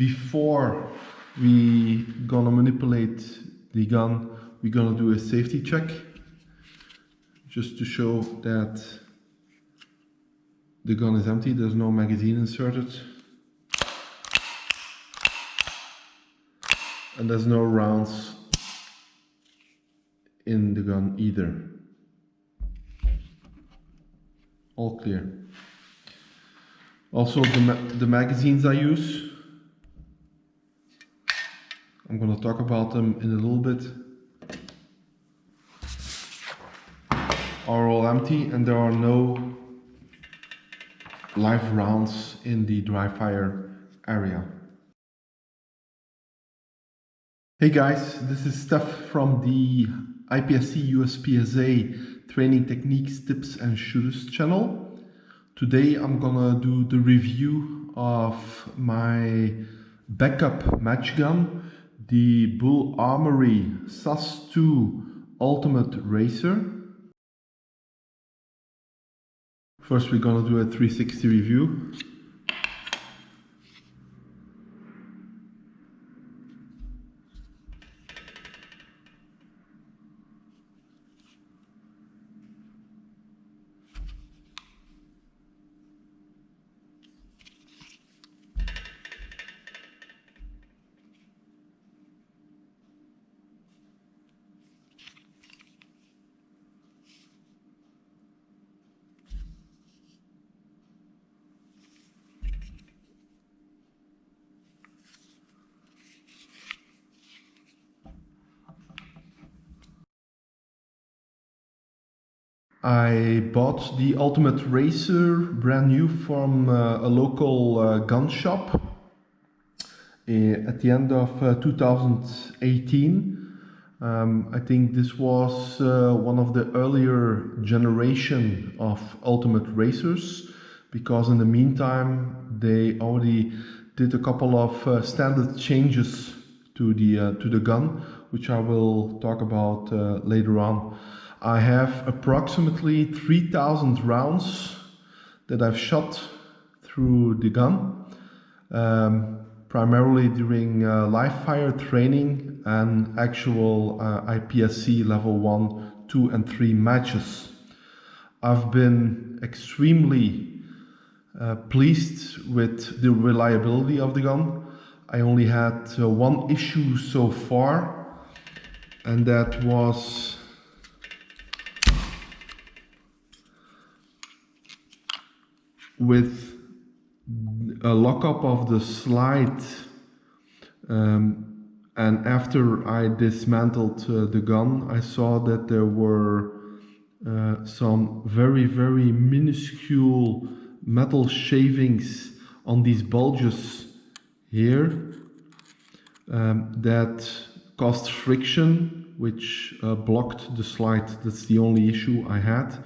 before we gonna manipulate the gun, we're gonna do a safety check, just to show that the gun is empty, there's no magazine inserted, and there's no rounds in the gun either. All clear. Also the magazines I use, I'm going to talk about them in a little bit, are all empty, and there are no live rounds in the dry fire area. Hey guys, this is Steph from the ipsc-guru Training Techniques, Tips and Shooters channel. Today I'm gonna do the review of my backup match gun, the Bul Armory SAS 2 Ultimate Racer. First we're gonna do a 360 review. I bought the Ultimate Racer brand new from a local gun shop at the end of 2018. I think this was one of the earlier generation of Ultimate Racers, because in the meantime they already did a couple of standard changes to the gun, which I will talk about later on. I have approximately 3,000 rounds that I've shot through the gun, primarily during live fire training and actual IPSC level 1, 2 and 3 matches. I've been extremely pleased with the reliability of the gun. I only had one issue so far, and that was with a lockup of the slide, and after I dismantled the gun, I saw that there were some very minuscule metal shavings on these bulges here that caused friction, which blocked the slide. That's the only issue I had.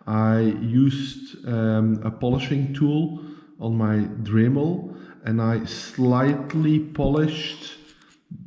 I used a polishing tool on my Dremel, and I slightly polished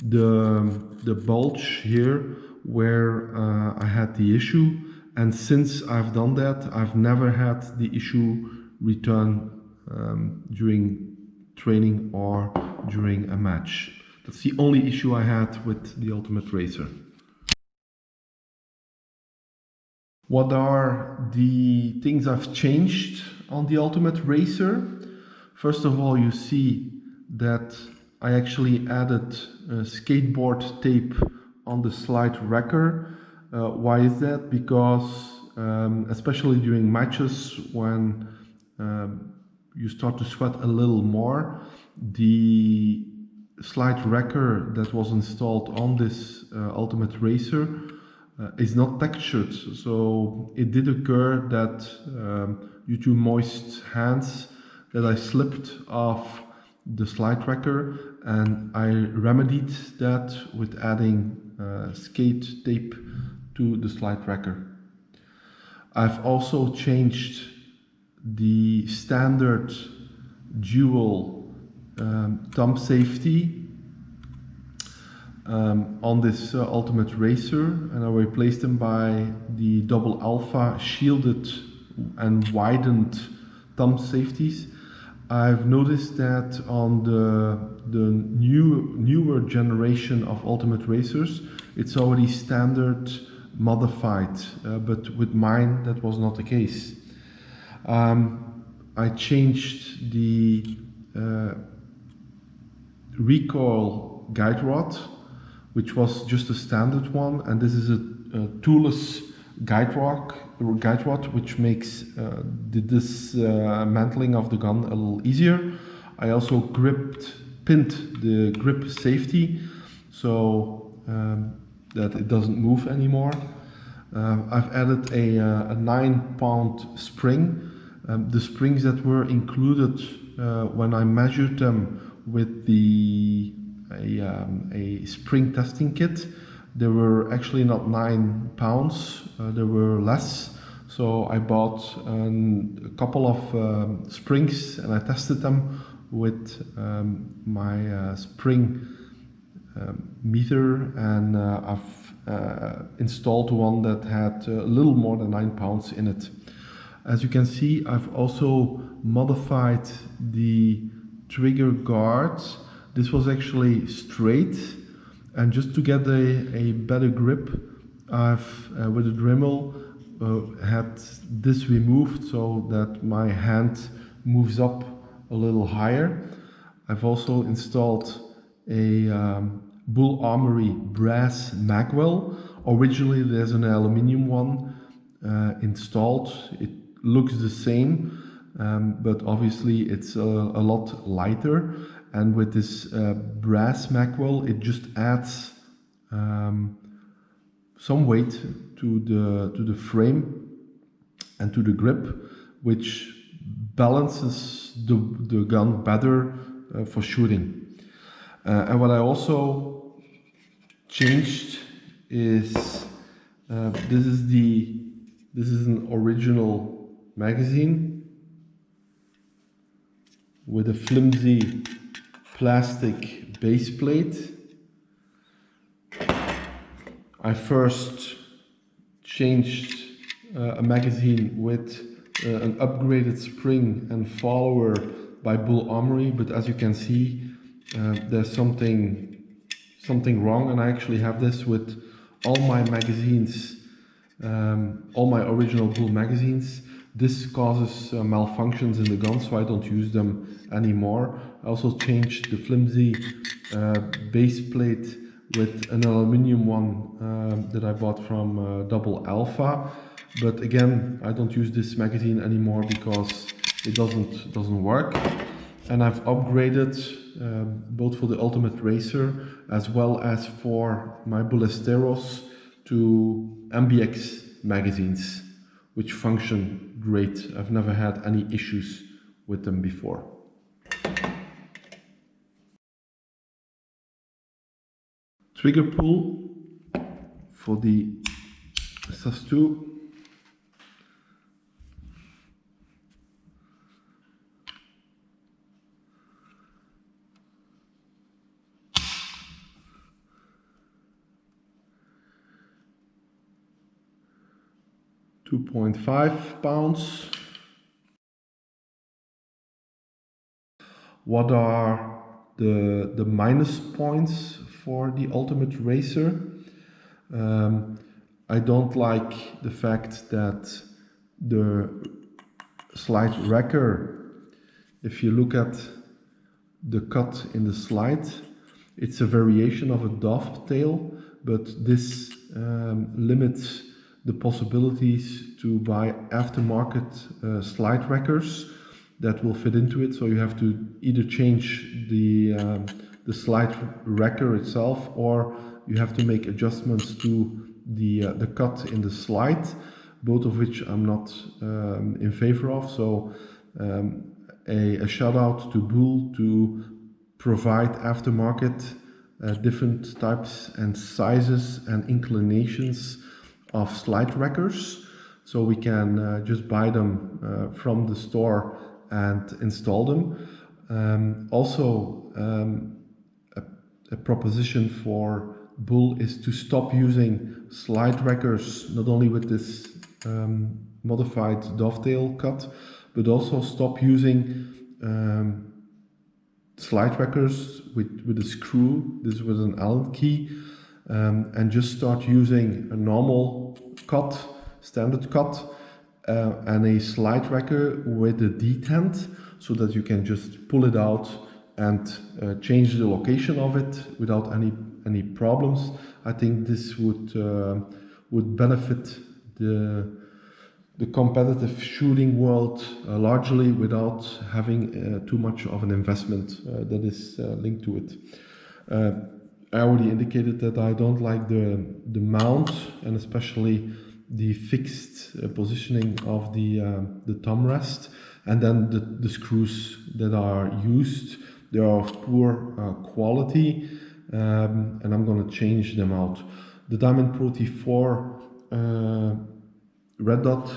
the bulge here where I had the issue, and since I've done that, I've never had the issue return during training or during a match. That's the only issue I had with the Ultimate Racer. What are the things I've changed on the Ultimate Racer? First of all, you see that I actually added skateboard tape on the slide wrecker. Why is that? Because especially during matches, when you start to sweat a little more, the slide wrecker that was installed on this Ultimate Racer is not textured, so it did occur that due to moist hands that I slipped off the slide wrecker, and I remedied that with adding skate tape to the slide wrecker. I've also changed the standard dual thumb safety on this Ultimate Racer, and I replaced them by the double alpha shielded and widened thumb safeties. I've noticed that on the newer generation of Ultimate Racers, it's already standard modified, but with mine that was not the case. I changed the recoil guide rod, which was just a standard one, and this is a toolless guide rod, which makes the dismantling of the gun a little easier. I also pinned the grip safety so that it doesn't move anymore. I've added a 9-pound spring. The springs that were included when I measured them with a spring testing kit, they were actually not 9 pounds, they were less. So I bought a couple of springs and I tested them with my spring meter, and I've installed one that had a little more than 9 pounds in it. As you can see, I've also modified the trigger guards. This was actually straight, and just to get a better grip, I've with a Dremel had this removed so that my hand moves up a little higher. I've also installed a Bul Armory brass magwell. Originally there's an aluminium one installed. It looks the same, but obviously it's a lot lighter, and with this brass magwell it just adds some weight to the frame and to the grip, which balances the gun better for shooting. And what I also changed is this is an original magazine with a flimsy plastic base plate. I first changed a magazine with an upgraded spring and follower by Bul Armory, but as you can see, there's something wrong, and I actually have this with all my magazines, all my original Bul magazines. This causes malfunctions in the gun, so I don't use them anymore. I also changed the flimsy base plate with an aluminium one that I bought from Double Alpha, but again I don't use this magazine anymore because it doesn't work. And I've upgraded both for the Ultimate Racer as well as for my Ballesteros to MBX magazines, which function great. I've never had any issues with them before. Trigger pull for the SAS2. £2.5. What are the minus points for the Ultimate Racer? I don't like the fact that the slide wrecker, if you look at the cut in the slide, it's a variation of a dovetail, but this limits the possibilities to buy aftermarket slide wreckers that will fit into it. So you have to either change the slide wrecker itself, or you have to make adjustments to the cut in the slide, both of which I'm not in favor of. So a shout out to Bul to provide aftermarket different types and sizes and inclinations of slide wreckers, so we can just buy them from the store and install them. Also, a proposition for Bul is to stop using slide wreckers, not only with this modified dovetail cut, but also stop using slide trackers with a screw. This was an Allen key, and just start using a normal cut, standard cut, and a slide tracker with a detent, so that you can just pull it out and change the location of it without any problems. I think this would benefit the competitive shooting world largely without having too much of an investment that is linked to it. I already indicated that I don't like the mount, and especially the fixed positioning of the thumb rest, and then the screws that are used. They are of poor quality, and I'm going to change them out. The Diamond Pro T4 red dot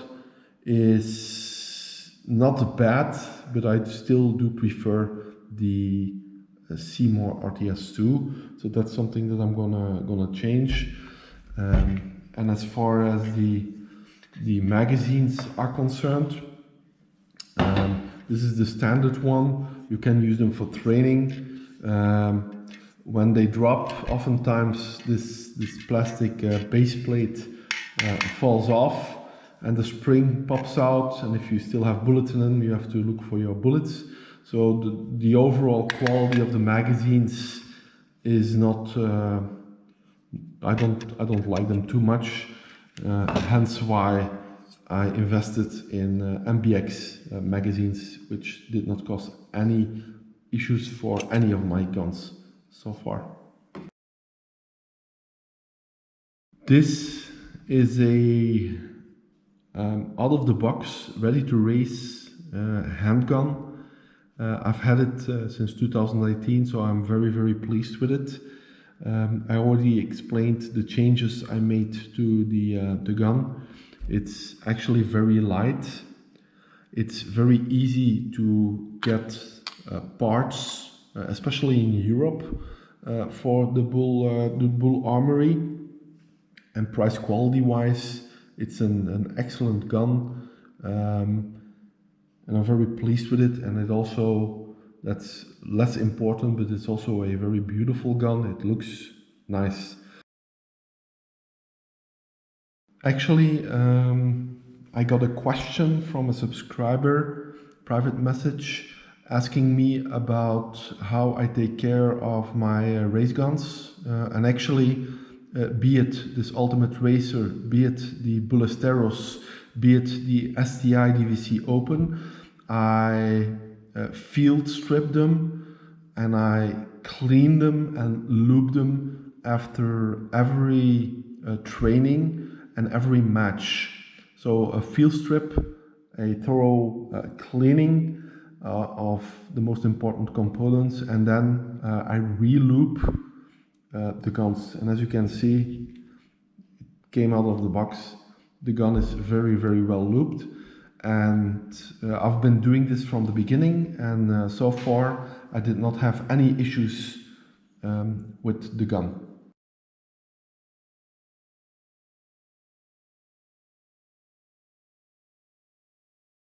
is not bad, but I still do prefer the Seymour RTS2, so that's something that I'm gonna change. And as far as the magazines are concerned, this is the standard one. You can use them for training. When they drop, oftentimes this plastic base plate falls off and the spring pops out, and if you still have bullets in them, you have to look for your bullets. So the overall quality of the magazines is not, I don't like them too much, hence why I invested in MBX magazines, which did not cause any issues for any of my guns so far. This is a out of the box, ready to race handgun. I've had it since 2018, so I'm very pleased with it. I already explained the changes I made to the gun. It's actually very light. It's very easy to get parts, especially in Europe, for the Bul Armory. And price quality wise, it's an excellent gun, and I'm very pleased with it. And it also, that's less important, but it's also a very beautiful gun. It looks nice. Actually, I got a question from a subscriber, private message, asking me about how I take care of my race guns. And actually, be it this Ultimate Racer, be it the Ballesteros, be it the STI DVC Open, I field strip them and I clean them and lube them after every training and every match. So a field strip, a thorough cleaning of the most important components, and then I re-lube the guns. And as you can see, it came out of the box. The gun is very well lubed, and I've been doing this from the beginning, and so far I did not have any issues with the gun.